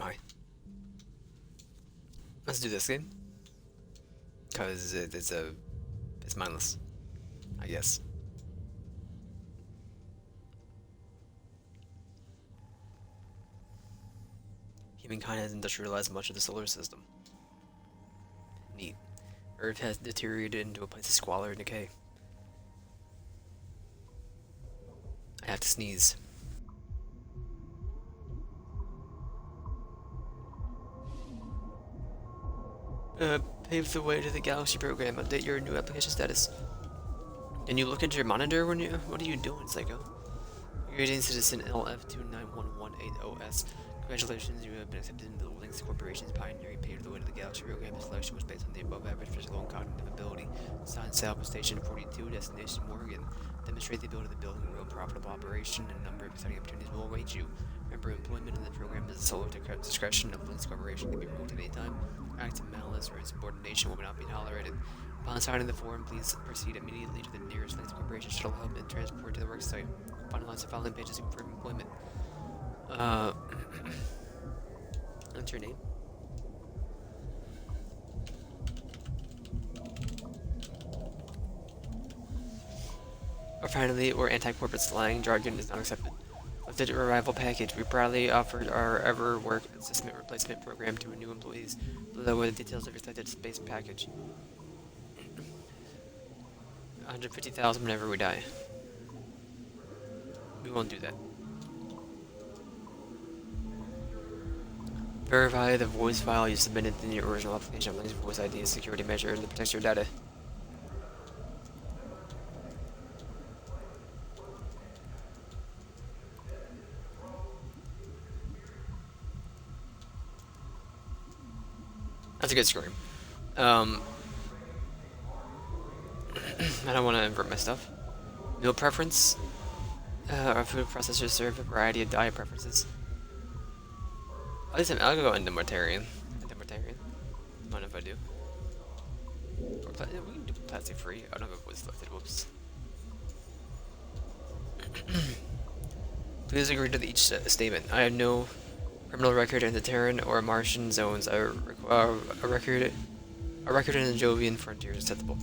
high. Let's do this game. Because it's mindless, I guess. Humankind has industrialized much of the solar system. Neat. Earth has deteriorated into a place of squalor and decay. I have to sneeze. Pave the way to the Galaxy program. Update your new application status. Can you look into your monitor when you... What are you doing, psycho? Greeting citizen LF291180S. Congratulations, you have been accepted into the Lynx Corporation's pioneering Pave the Way to the Galaxy program. The selection was based on the above average physical and cognitive ability. Signed South Station 42, destination Morgan. Demonstrate the ability of the building a real profitable operation, and a number of exciting opportunities will await you. Remember, employment in the program is the sole discretion of Lynx Corporation, can be removed at any time. Acts of malice or insubordination will not be tolerated. Upon signing the form, please proceed immediately to the nearest Lynx Corporation shuttle hub and transport to the work site. Finalize the following pages to confirm employment. What's your name? Profanity or anti-corporate slang jargon is not accepted. With the arrival package, we proudly offered our Ever Work Assessment Replacement Program to new employees. Below are the details of your selected space package. 150,000 whenever we die. We won't do that. Verify the voice file you submitted in your original application of Link's voice ID as security measure that protects your data. That's a good scream. I don't want to invert my stuff. Meal preference. Our food processors serve a variety of diet preferences. At least I'll go Endomortarian. Endomortarian. I don't know if I do. Or we can do plastic free. I don't have a voice selected. Whoops. Please agree to each statement. I have no criminal record in the Terran or Martian zones. A record in the Jovian frontier is acceptable.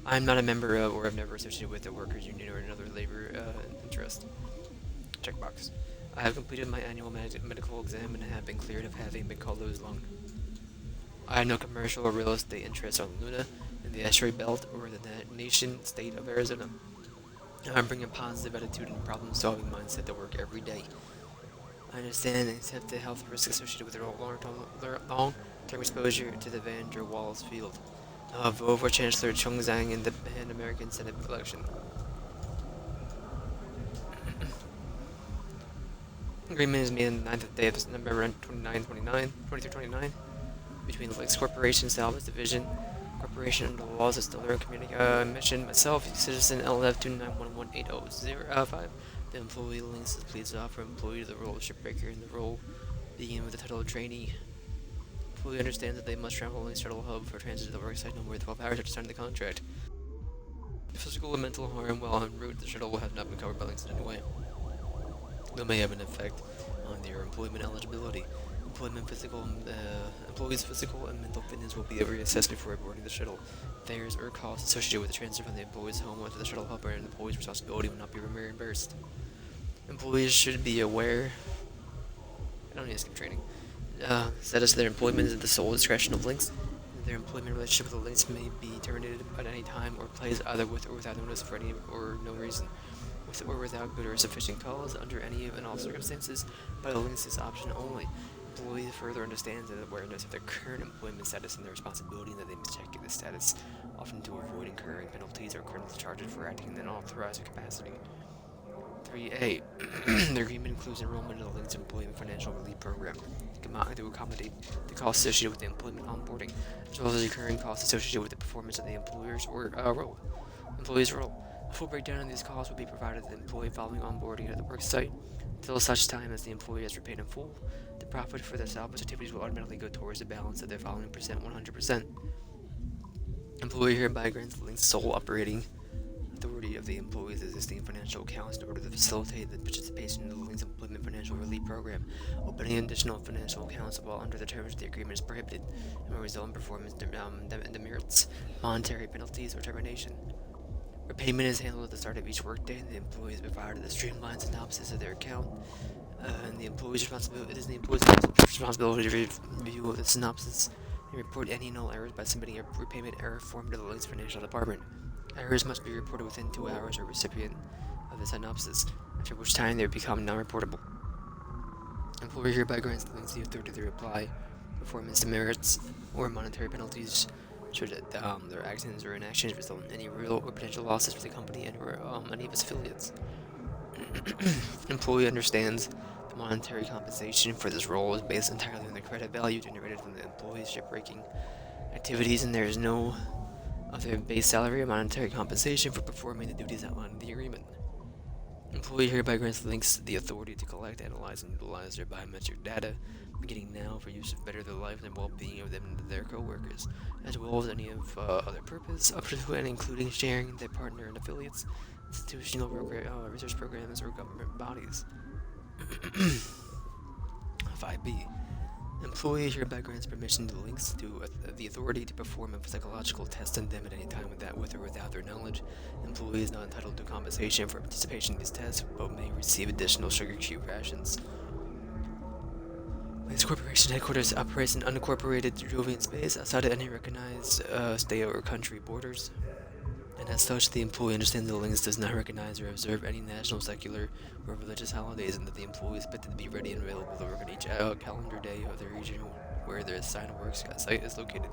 I am not a member of or have never associated with a workers' union or another labor interest. Checkbox. I have completed my annual medical exam and have been cleared of having been called Lewis lung. I have no commercial or real estate interests on Luna, in the asteroid belt, or the nation state of Arizona. I bring a positive attitude and problem-solving mindset to work every day. I understand and accept the health risks associated with long-term exposure to the Van der Waals field. I vote for Chancellor Chung Zhang in the Pan-American Senate election. Agreement is made on the 9th day of November 2329 between the Lynx Corporation, Salvage Division, Corporation under the laws of Stellar Mission, myself, Citizen LF29118005. The employee Lynx is pleased to offer employee to the role of Shipbreaker, and the role begin with the title of trainee. Employee understands that they must travel Lynx shuttle hub for transit to the worksite no more than 12 hours after signing the contract. Physical and mental harm while en route, the shuttle will have not been covered by Lynx in any way. That may have an effect on their employment eligibility. Employees' physical and mental fitness will be reassessed before boarding the shuttle. Fares or costs associated with the transfer from the employee's home to the shuttle hub and the employee's responsibility will not be reimbursed. Employees should be aware. I don't need to skip training. Status of their employment is at the sole discretion of Lynx. Their employment relationship with the Lynx may be terminated at any time or placed either with or without notice for any or no reason. With or without good or sufficient cause, under any and all circumstances, by the Lynx's option only. Employee further understands the awareness of their current employment status and their responsibility, and that they must check the status, often to avoid incurring penalties or criminal charges for acting in an unauthorized capacity. 3A. The agreement includes enrollment in the Lynx Employment Financial Relief Program to accommodate the costs associated with the employment onboarding, as well as the recurring costs associated with the performance of the employer's employee's role. A full breakdown of these costs will be provided to the employee following onboarding at the work site. Until such time as the employee has repaid in full, the profit for the salvage activities will automatically go towards the balance of their following 100%. Employee hereby grants the Lynx sole operating authority of the employee's existing financial accounts in order to facilitate the participation in the Link's Employment Financial Relief Program. Opening additional financial accounts while under the terms of the agreement is prohibited and will result in performance demerits, monetary penalties, or termination. Repayment is handled at the start of each workday, and the employee is provided a streamlined synopsis of their account. And the employee's responsibility it is the employee's responsibility to review the synopsis and report any and all errors by submitting a repayment error form to the Link's financial department. Errors must be reported within 2 hours of recipient of the synopsis, after which time they become non-reportable. Employer hereby grants the Link's the authority to apply performance demerits or monetary penalties should their actions or inactions result in any real or potential losses for the company and or any of its affiliates. Employee understands the monetary compensation for this role is based entirely on the credit value generated from the employee's shipbreaking activities, and there is no other base salary or monetary compensation for performing the duties outlined in the agreement. Employee hereby grants Links the authority to collect, analyze, and utilize their biometric data, beginning now for use to better the life and well-being of them and their co-workers, as well as any of other purpose, up to and including sharing their partner and affiliates, institutional research programs, or government bodies. 5b. Employee hereby grants permission to Links to the authority to perform a psychological test on them at any time with or without their knowledge. Employee is not entitled to compensation for participation in these tests, but may receive additional sugar cube rations. Links Corporation headquarters operates in unincorporated Jovian space outside of any recognized state or country borders. And as such, the employee understands that Links does not recognize or observe any national, secular, or religious holidays, and that the employee is expected to be ready and available to work on each calendar day of the region where their assigned work site is located.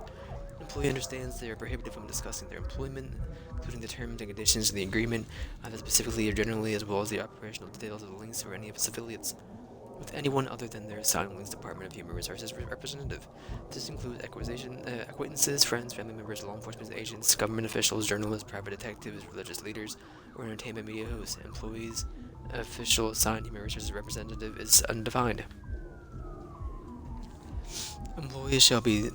The employee understands they are prohibited from discussing their employment, including the terms and conditions of the agreement, either specifically or generally, as well as the operational details of the Links or any of its affiliates, with anyone other than their assigned Links Department of Human Resources representative. This includes acquaintances, friends, family members, law enforcement agents, government officials, journalists, private detectives, religious leaders, or entertainment media hosts. Employees' official assigned Human Resources representative is undefined. Employees shall be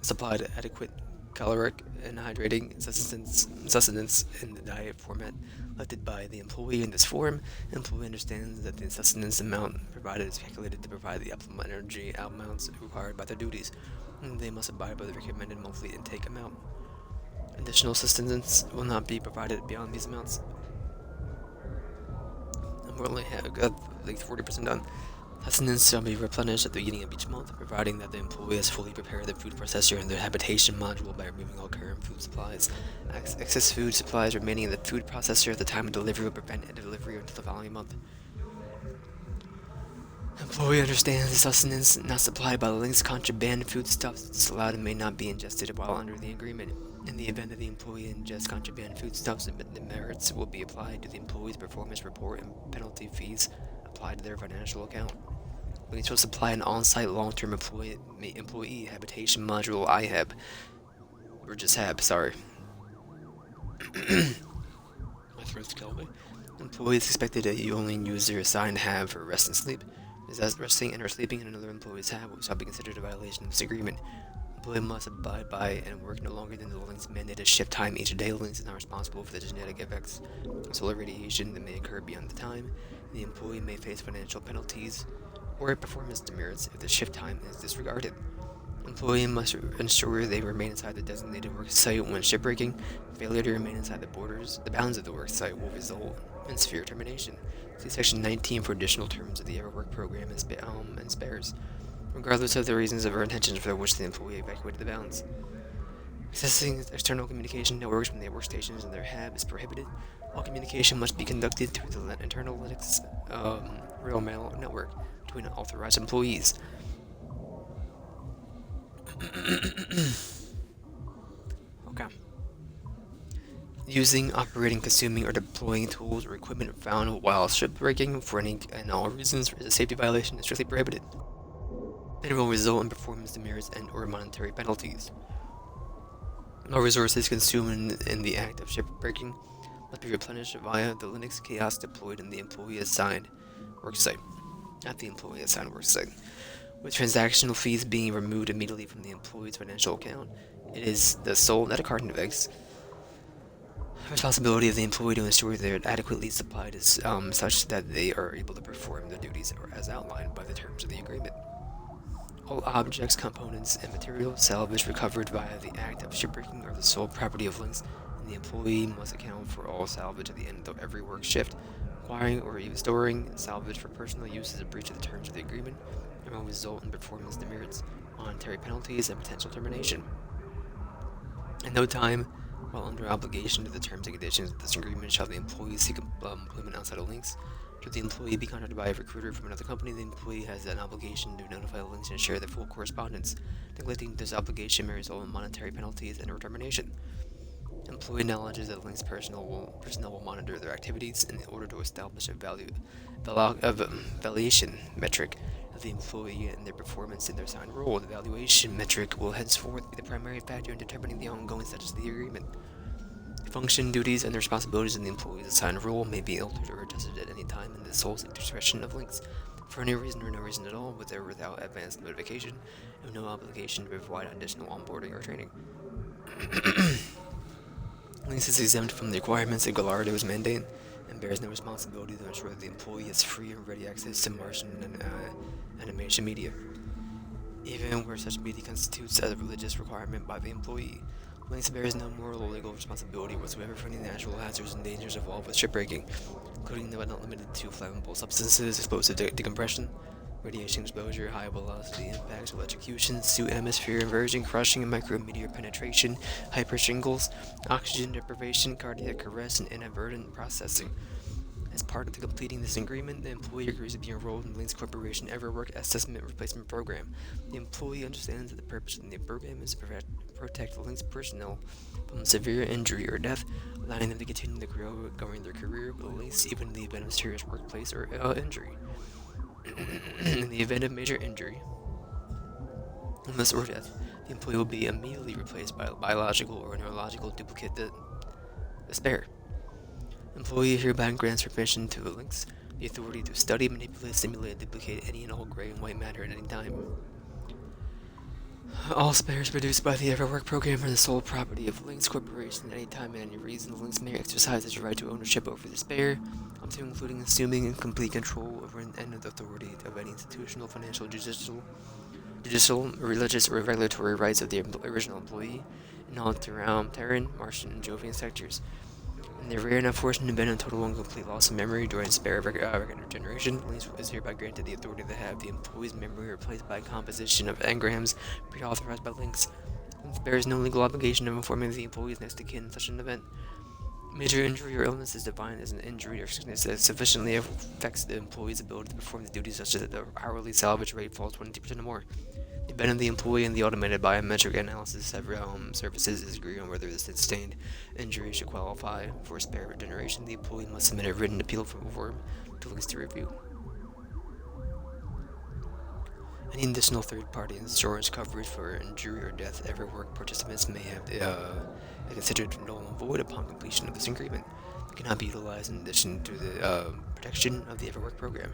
supplied adequate caloric and hydrating sustenance in the diet format elected by the employee. In this form, the employee understands that the sustenance amount provided is calculated to provide the optimal energy amounts required by their duties, and they must abide by the recommended monthly intake amount. Additional sustenance will not be provided beyond these amounts. I'm only got like 40% done. Sustenance shall be replenished at the beginning of each month, providing that the employee has fully prepared the food processor and their habitation module by removing all current food supplies. Excess food supplies remaining in the food processor at the time of delivery will prevent delivery until the following month. Employee understands the sustenance not supplied by the Link's contraband foodstuffs disallowed and may not be ingested while under the agreement. In the event that the employee ingests contraband foodstuffs, the merits will be applied to the employee's performance report and penalty fees applied to their financial account. Links will supply an on-site long-term employee habitation module IHAB, or just HAB, sorry. My throat's killing me. Employees expected that you only use their assigned HAB for rest and sleep. As resting and or sleeping in another employee's HAB shall be considered a violation of this agreement. Employee must abide by and work no longer than the Link's mandated shift time each day. Links is not responsible for the genetic effects of solar radiation that may occur beyond the time. The employee may face financial penalties or performance demerits if the shift time is disregarded. Employee must ensure they remain inside the designated work site when shipbreaking. Failure to remain inside the bounds of the work site will result in severe termination. See Section 19 for additional terms of the Ever Work program and spares, regardless of the reasons or intentions for which the employee evacuated the bounds. Accessing external communication networks from their workstations and their HAB is prohibited. All communication must be conducted through the internal Linux real mail network between authorized employees. Okay. Using, operating, consuming, or deploying tools or equipment found while shipbreaking for any and all reasons is a safety violation and strictly prohibited, and will result in performance demerits and or monetary penalties. All resources consumed in the act of shipbreaking must be replenished via the Linux kiosk deployed in the employee assigned worksite. At the employee assigned worksite, with transactional fees being removed immediately from the employee's financial account. It is the sole, not a carton of eggs. The responsibility of the employee to ensure they're adequately supplied is such that they are able to perform their duties as outlined by the terms of the agreement. All objects, components, and materials salvaged recovered via the act of shipbreaking are the sole property of links, and the employee must account for all salvage at the end of every work shift. Acquiring or even storing salvage for personal use is a breach of the terms of the agreement and will result in performance demerits, monetary penalties, and potential termination. In no time, while under obligation to the terms and conditions of this agreement, shall the employee seek employment outside of links. Should the employee be contacted by a recruiter from another company, the employee has an obligation to notify the links and share the full correspondence. Neglecting this obligation may result in monetary penalties and or termination. Employee acknowledges that links personnel will monitor their activities in order to establish a valuation metric of the employee and their performance in their assigned role. The valuation metric will henceforth be the primary factor in determining the ongoing status of the agreement. Function, duties, and the responsibilities of the employee's assigned role may be altered or adjusted at any time in the sole discretion of links, for any reason or no reason at all, with or without advance notification, and no obligation to provide additional onboarding or training. Links is exempt from the requirements of Gallardo's mandate and bears no responsibility to ensure that the employee has free and ready access to motion and animation media, even where such media constitutes a religious requirement by the employee. Links bears no moral or legal responsibility whatsoever for any natural hazards and dangers involved with shipbreaking, including but not limited to flammable substances, explosive decompression, radiation exposure, high velocity impacts, electrocution, suit atmosphere inversion, crushing, micrometeor penetration, hypershingles, oxygen deprivation, cardiac arrest, and inadvertent processing. As part of completing this agreement, the employee agrees to be enrolled in the Links Corporation Everwork Assessment Replacement Program. The employee understands that the purpose of the program is to protect the Links personnel from severe injury or death, allowing them to continue to grow during their career with Links even in the event of serious workplace or injury. In the event of major injury, illness, or death, the employee will be immediately replaced by a biological or neurological duplicate, the spare. Employee hereby grants permission to the links the authority to study, manipulate, simulate, and duplicate any and all gray and white matter at any time. All spares produced by the Everwork program are the sole property of Links Corporation at any time and any reason. The Links may exercise its right to ownership over the spare, up to including assuming and complete control over and the authority of any institutional, financial, judicial, religious, or regulatory rights of the original employee in all Terran, Martian, and Jovian sectors. In the rare and unfortunate event of total and complete loss of memory during spare regeneration, Links is hereby granted the authority to have the employee's memory replaced by a composition of engrams pre-authorized by Links. Links bears no legal obligation of informing the employee's next of kin in such an event. Major injury or illness is defined as an injury or sickness that sufficiently affects the employee's ability to perform the duties, such that the hourly salvage rate falls 20% or more. The event of the employee and the automated biometric analysis of services is agreed on whether the sustained injury should qualify for spare regeneration. The employee must submit a written appeal form to Links to review. Any additional third-party insurance coverage for injury or death Everwork participants may have considered null and void upon completion of this agreement. It cannot be utilized in addition to the protection of the Everwork program.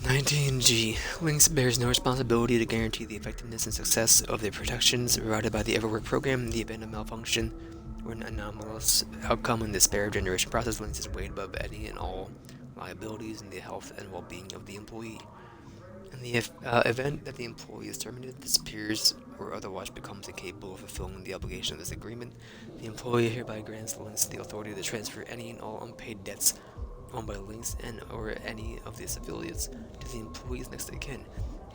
19G. Links bears no responsibility to guarantee the effectiveness and success of the protections provided by the Everwork program in the event of malfunction or an anomalous outcome in the spare generation process. Links is weighed above any and all liabilities in the health and well-being of the employee. In the event that the employee is terminated, disappears, or otherwise becomes incapable of fulfilling the obligation of this agreement, the employee hereby grants Links the authority to transfer any and all unpaid debts owned by Links and or any of its affiliates to the employee's next of kin.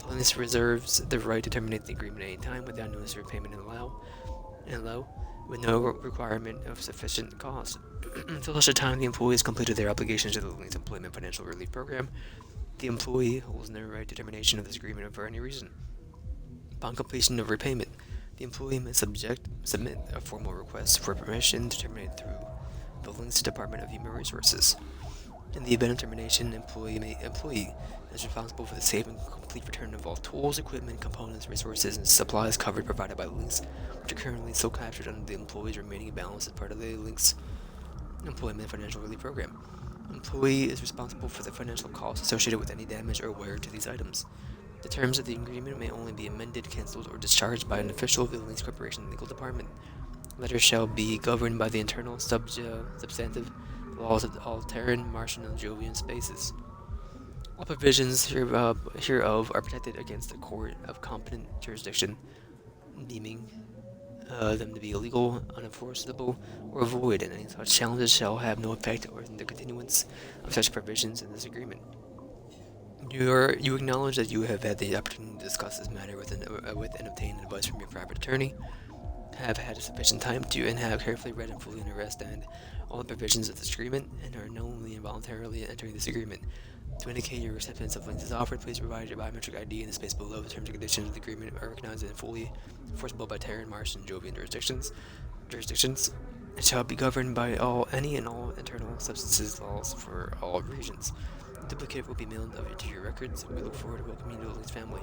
Links reserves the right to terminate the agreement at any time without notice of repayment and allow with no requirement of sufficient cost. Until such a time the employee has completed their obligations to the Links Employment Financial Relief Program, the employee holds no right to termination of this agreement for any reason. Upon completion of repayment, the employee may submit a formal request for permission to terminate through the Links Department of Human Resources. In the event of termination, employee is responsible for the safe and complete return of all tools, equipment, components, resources, and supplies provided by Links, which are currently still captured under the employee's remaining balance as part of the Links Employment Financial Relief Program. Employee is responsible for the financial costs associated with any damage or wear to these items. The terms of the agreement may only be amended, cancelled, or discharged by an official of the Links Corporation Legal Department. Letters shall be governed by the internal substantive laws of all Terran, Martian, and Jovian spaces. All provisions hereof are protected against a court of competent jurisdiction, deeming them to be illegal, unenforceable, or void, and any such challenges shall have no effect or in the continuance of such provisions in this agreement. You acknowledge that you have had the opportunity to discuss this matter with and obtain advice from your private attorney, have had sufficient time to, and have carefully read and fully understand all the provisions of this agreement, and are knowingly and voluntarily entering this agreement. To indicate your acceptance of links as offered, please provide your biometric ID in the space below. The terms and conditions of the agreement are recognized and fully enforceable by Terran, Mars, and Jovian jurisdictions. It shall be governed by any and all internal substances laws for all regions. A duplicate will be mailed to your records. We look forward to welcoming you to the Links family.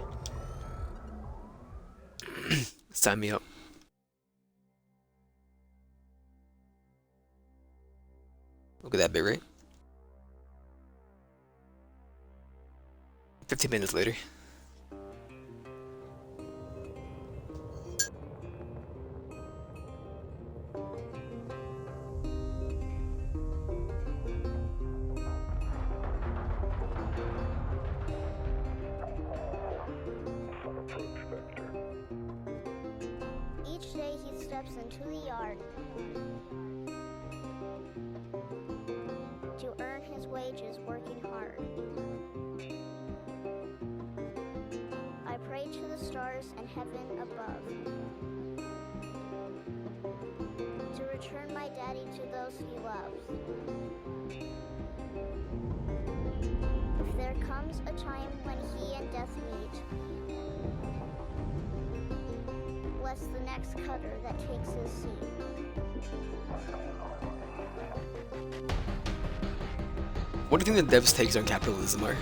Sign me up. Look at that bit, right? 15 minutes later. Each day he steps into the yard to earn his wages working hard. I pray to the stars and heaven above to return my daddy to those he loves. If there comes a time when he and death meet, bless the next cutter that takes his seat. What do you think the devs' takes on capitalism are?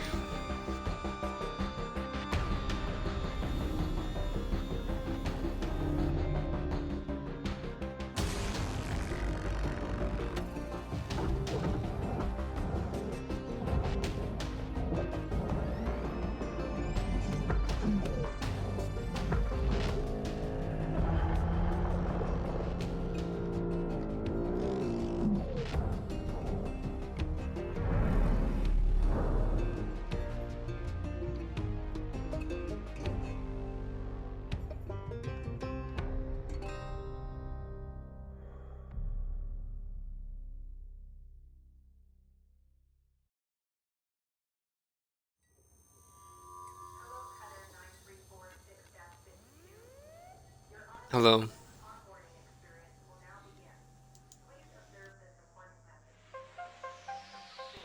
Hello.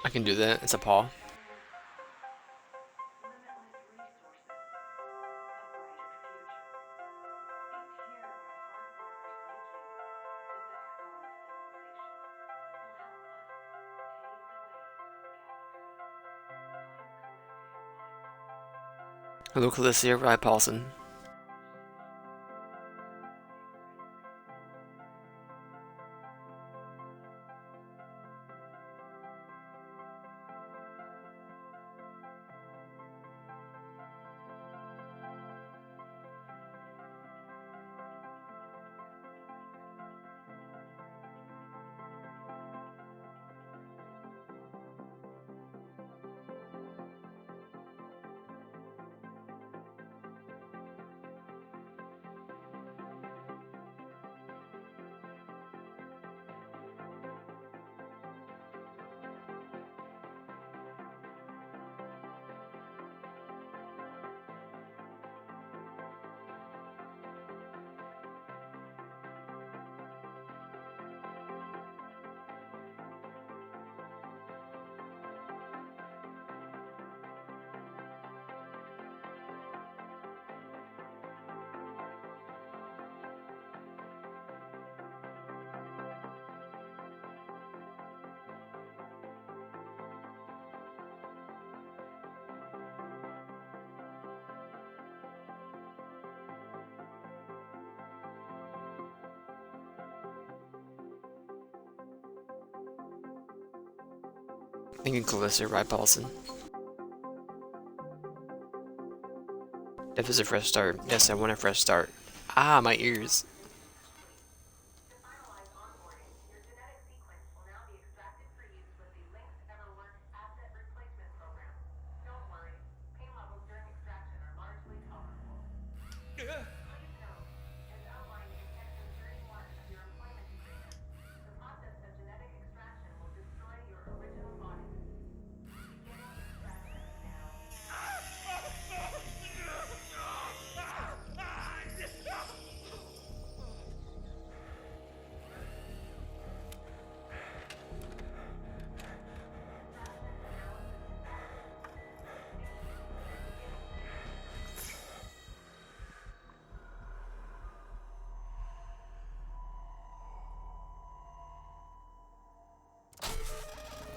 I can do that. It's a paw. Hello, Calicia, Rye Paulson. Thank you, Calicia, Rye Paulson. Death is a fresh start. Yes, I want a fresh start. Ah, my ears.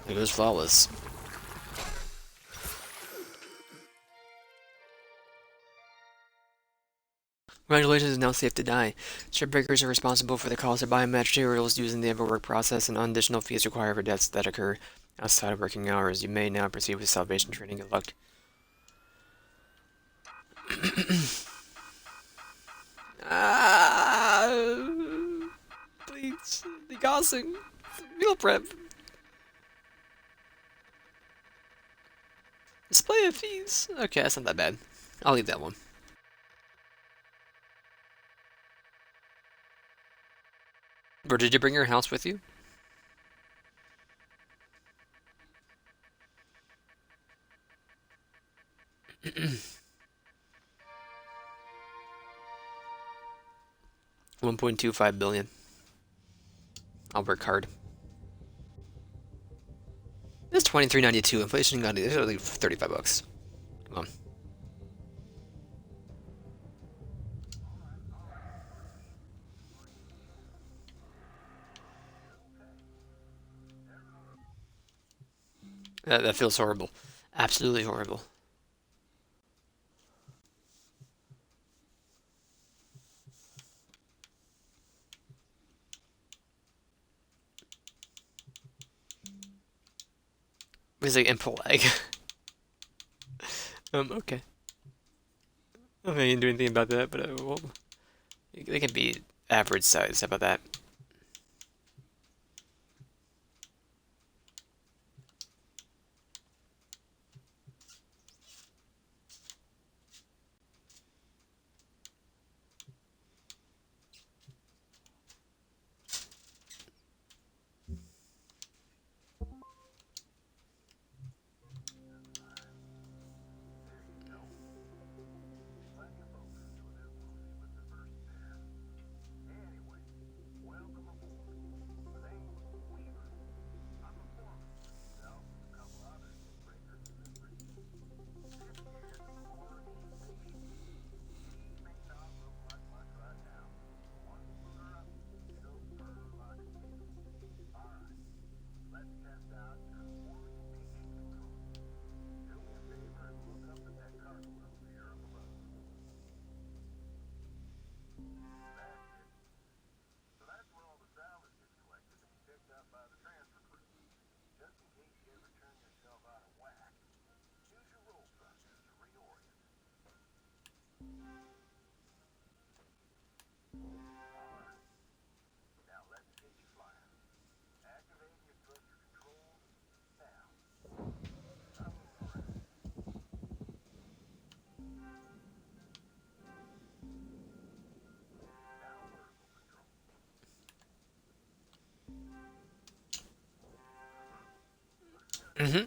It was flawless. Congratulations, it's now safe to die. Shipbreakers are responsible for the cost of biomaterials used in the overwork process, and additional fees required for deaths that occur outside of working hours. You may now proceed with salvation training. Good luck. Ah, please, degassing, meal prep, display of fees. Okay, that's not that bad. I'll leave that one. Or did you bring your house with you? $1.25 billion. I'll work hard. It's $23.92. Inflation got it. Like $35. Come on. That feels horrible. Absolutely horrible. He's like impolite. Okay. I don't think I can do anything about that, but well, they can be average size. How about that? Mm-hmm.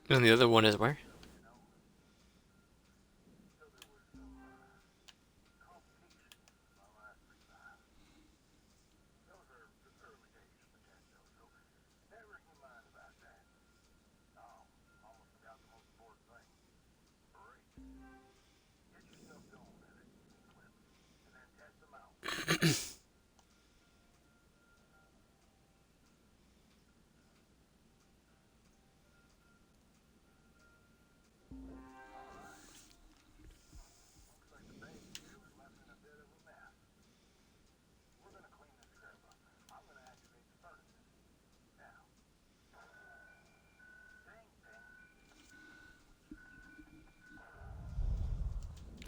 And the other one is where?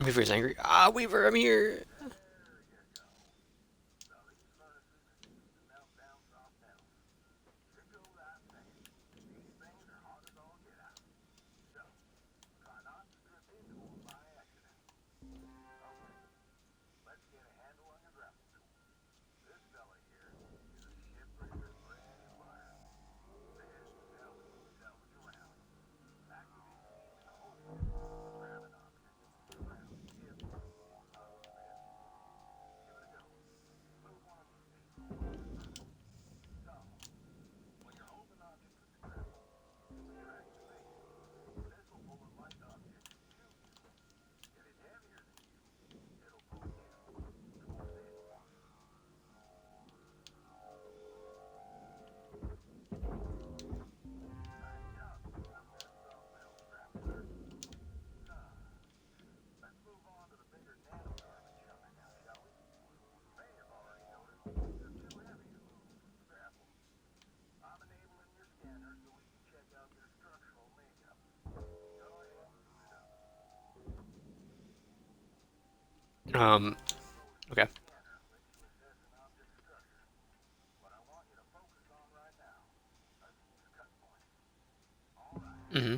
Weaver's angry. Ah, Weaver, I'm here. Okay. Mm-hmm.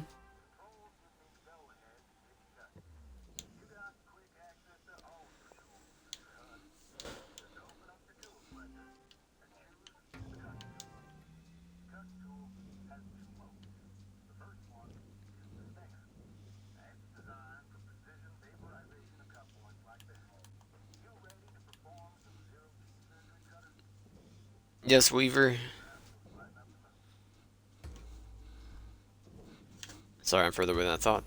Yes, Weaver. Sorry, I'm further away than I thought.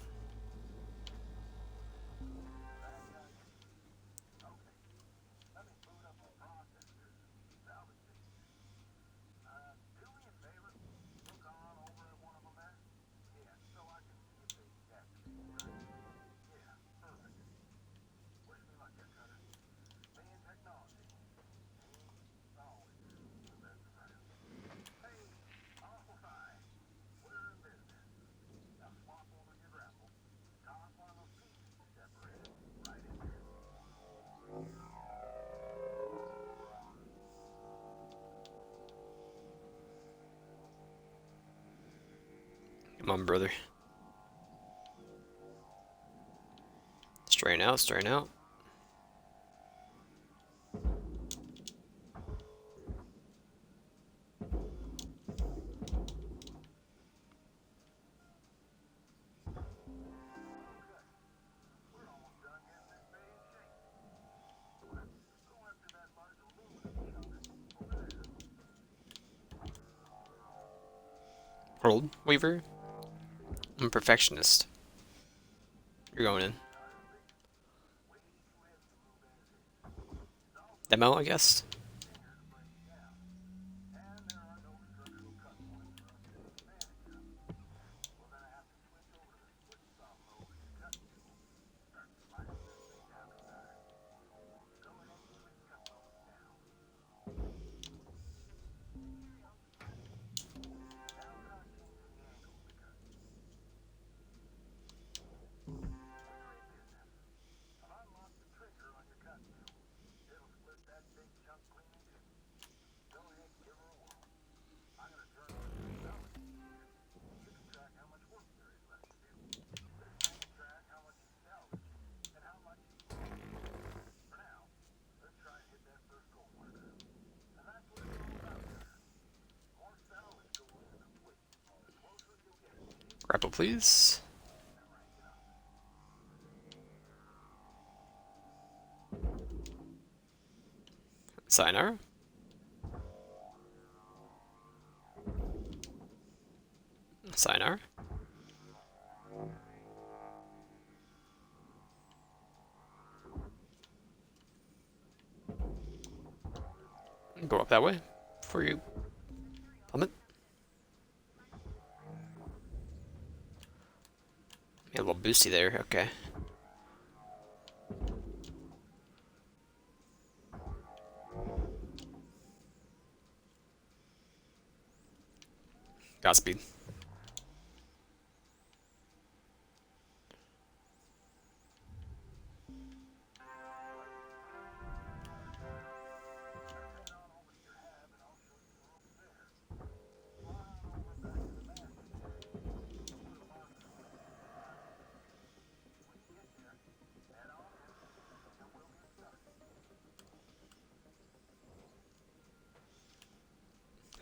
Come on, brother. Straighten out, straighten out. Hold, Weaver. I'm a perfectionist. You're going in. Demo, I guess. Grapple, please. Sayonara. Sayonara. Go up that way before you plummet. Yeah, a little boosty there. Okay. Godspeed.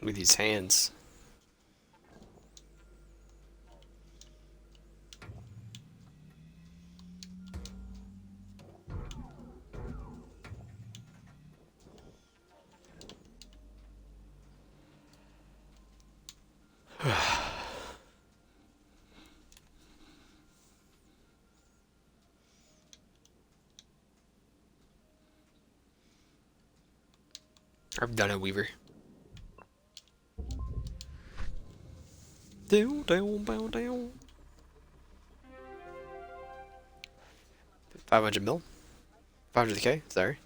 With these hands. I've done it, Weaver. Down, down, down, down. 500 mil? 500k? Sorry.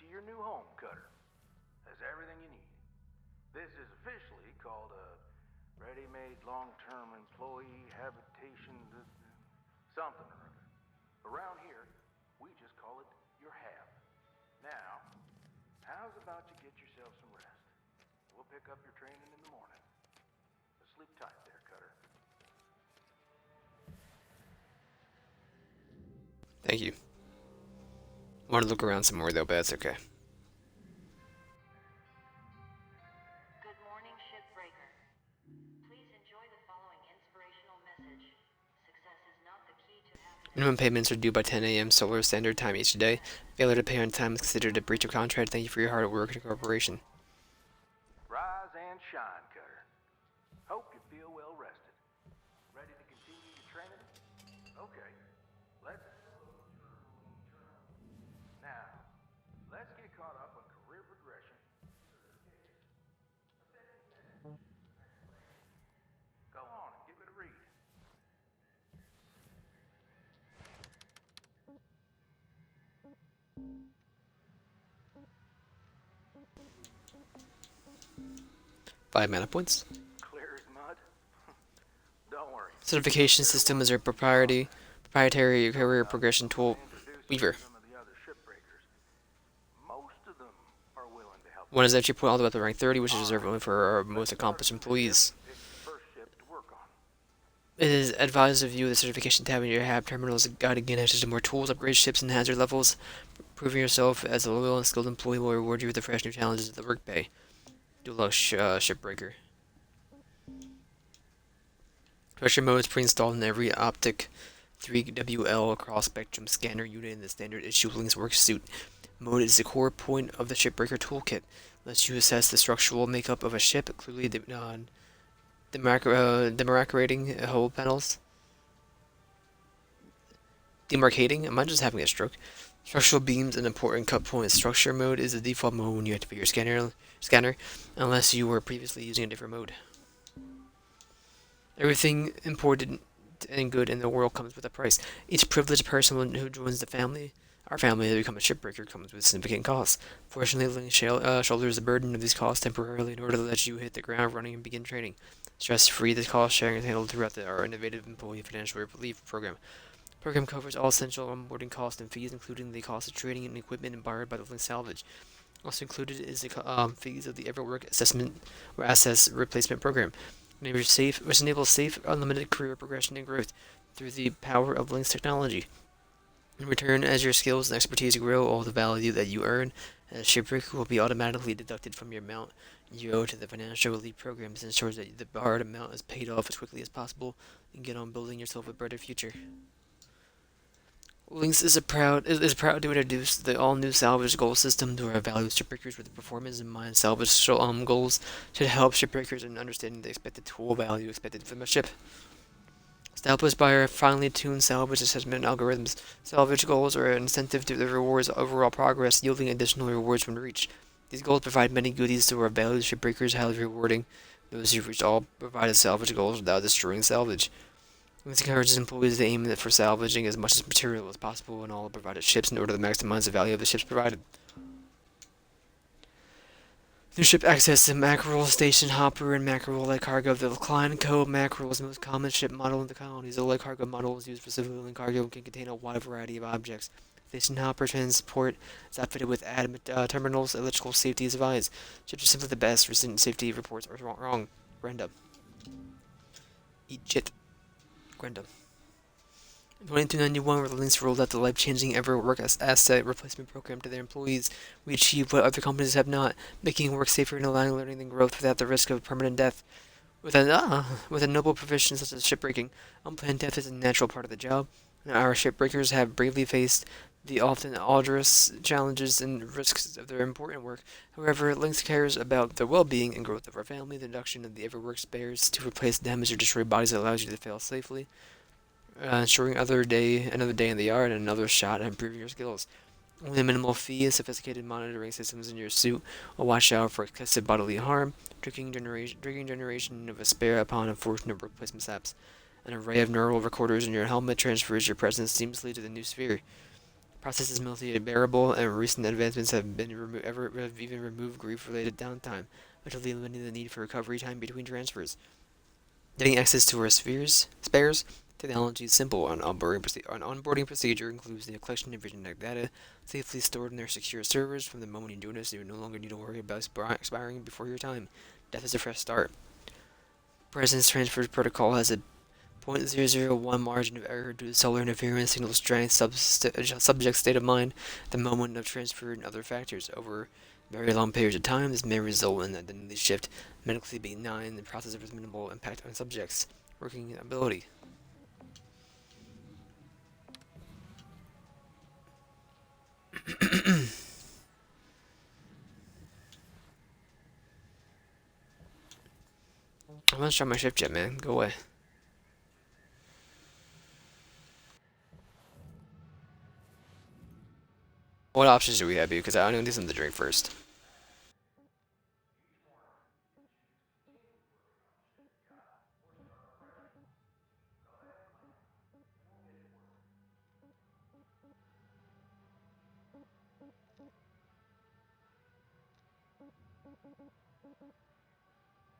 your new home, Cutter. Has everything you need. This is officially called a ready-made long-term employee habitation something or other. Around here, we just call it your hab. Now, how's about you get yourself some rest? We'll pick up your training in the morning. Sleep tight there, Cutter. Thank you. I want to look around some more though, but that's okay. Good morning, Shipbreaker. Please enjoy the following inspirational message. Success is not the key to happiness. Minimum payments are due by 10 a.m. Solar Standard Time each day. Failure to pay on time is considered a breach of contract. Thank you for your hard work and cooperation. Rise and shine, Cutter. Hope you feel well rested. Ready to continue your training? Okay. Let's get caught up on career progression. Go on and give it a read. Five mana points. Clear as mud? Don't worry. Certification system is a proprietary career progression tool. Weaver. Some of the other shipbreakers. Most of them are willing to help. One is actually put all the way up to rank 30, which is reserved only for our most accomplished employees. Pick the first ship to work on. It is advised to view the certification tab in your hab terminal as a guide to gain access to more tools, upgrade ships, and hazard levels. Proving yourself as a loyal and skilled employee will reward you with the fresh new challenges of the work bay. Do love Shipbreaker. Pressure mode is pre-installed in every Optic 3WL cross-spectrum scanner unit in the standard issue Lynx worksuit. Mode is the core point of the Shipbreaker toolkit. Lets you assess the structural makeup of a ship, clearly demarcating hull panels. Demarcating? Am I just having a stroke? Structural beams and important cut points. Structure mode is the default mode when you activate your scanner, unless you were previously using a different mode. Everything important and good in the world comes with a price. Each privileged person who joins our family to become a shipbreaker, comes with significant costs. Fortunately, Lynx shoulders the burden of these costs temporarily in order to let you hit the ground running and begin training. Stress-free, the cost sharing is handled throughout our innovative employee financial relief program. The program covers all essential onboarding costs and fees, including the cost of training and equipment borrowed by the Lynx salvage. Also included is the fees of the Everwork assessment or assess replacement program, which enables safe, unlimited career progression and growth through the power of Lynx technology. In return, as your skills and expertise grow, all the value that you earn as a shipbreaker will be automatically deducted from your amount you owe to the financial relief program. This ensures that the borrowed amount is paid off as quickly as possible and get on building yourself a brighter future. Lynx is proud to introduce the all-new salvage goal system to our valued shipbreakers with the performance in mind. Salvage goals should help shipbreakers in understanding the expected tool value expected from a ship. Established by our finely tuned salvage assessment algorithms, salvage goals are an incentive to the rewards overall progress, yielding additional rewards when reached. These goals provide many goodies to our valued shipbreakers, highly rewarding those who reach all provided salvage goals without destroying salvage. This encourages employees to aim for salvaging as much material as possible in all provided ships in order to maximize the value of the ships provided. New ship access to mackerel, station hopper, and mackerel light cargo. The Klein Co. mackerel is the most common ship model in the colonies. The light cargo model is used for civilian cargo and can contain a wide variety of objects. Station hopper transport is outfitted with terminals. Electrical safety is advised. Ships are simply the best. Recent safety reports are wrong. Brenda. Eat shit. Brenda. In 2291, Lynx rolled out the life-changing Everwork asset replacement program to their employees. We achieved what other companies have not, making work safer and allowing learning and growth without the risk of permanent death. With a noble profession such as shipbreaking, unplanned death is a natural part of the job. Our shipbreakers have bravely faced the often arduous challenges and risks of their important work. However, Lynx cares about the well-being and growth of our family. The introduction of the Everwork spares to replace damaged or destroyed bodies allows you to fail safely, ensuring another day in the yard and another shot at improving your skills. Only a minimal fee and sophisticated monitoring systems in your suit will watch out for excessive bodily harm, triggering generation of a spare upon unfortunate workplace mishaps. An array of neural recorders in your helmet transfers your presence seamlessly to the new sphere. Process is mostly bearable, and recent advancements have even removed grief-related downtime, effectively limiting the need for recovery time between transfers. Getting access to our spares, technology is simple. An onboarding procedure includes the collection of vision data safely stored in their secure servers. From the moment you join us, you no longer need to worry about expiring before your time. Death is a fresh start. Presence Transfer Protocol has a 0.001 margin of error due to solar interference, signal strength, subject state of mind, the moment of transfer, and other factors. Over very long periods of time, this may result in identity shift, medically benign, the process of minimal impact on subjects' working ability. I'm gonna try my shift jet, man. Go away. What options do we have, because I need something to drink first.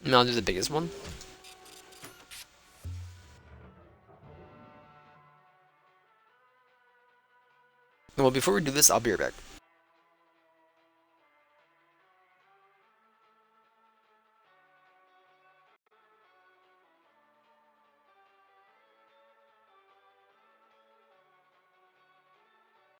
And I'll do the biggest one. Well, before we do this, I'll be right back.